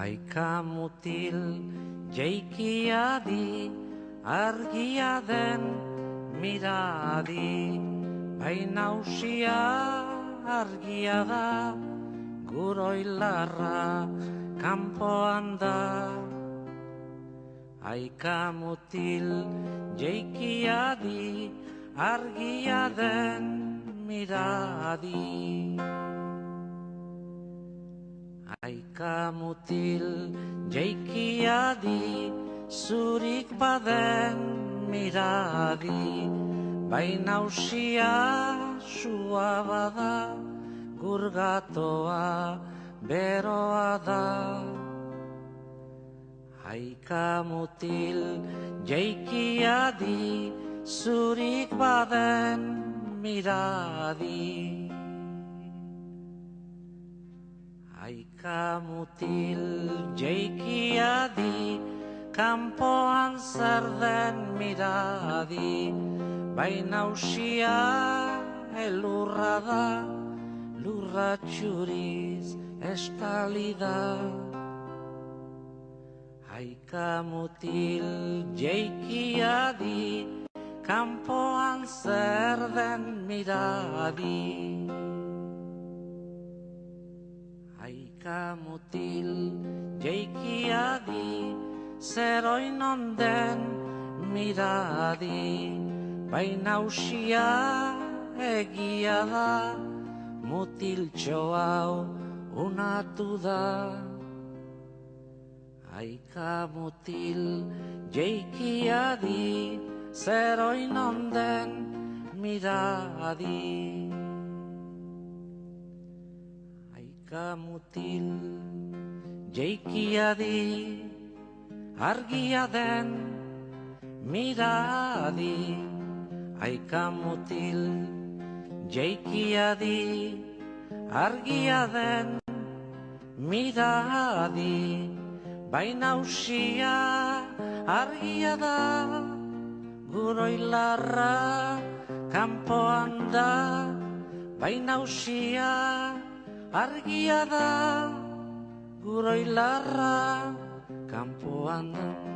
Aika mutil jeikia di, argia den miradi, baina usia argia da, guroilarra kanpoan da. Aika mutil jeikia di, argia den miradi. Aika mutil jeikia di, zurik baden miradi, baina usia sua bada, gurgatoa beroa da. Aika mutil jeikia di, zurik baden miradi. Aika mutil jeikia di, kanpoan zer den miradi, baina usia elurra da, lurra txuriz estali da. Aika mutil jeikia di, kanpoan zer den miradi. Aika mutil jeikia di, zer oinon den miradi, baina usia egia da, mutiltxo hau unatu da. Aika mutil jeikia di, zer oinon den miradi. Aika mutil jeikia di, argia den miradi. Aika mutil jeikia di, argia den miradi, baina usia argia da, guroilarra kanpoan da, baina usia argia da, guroilarra kanpoan da.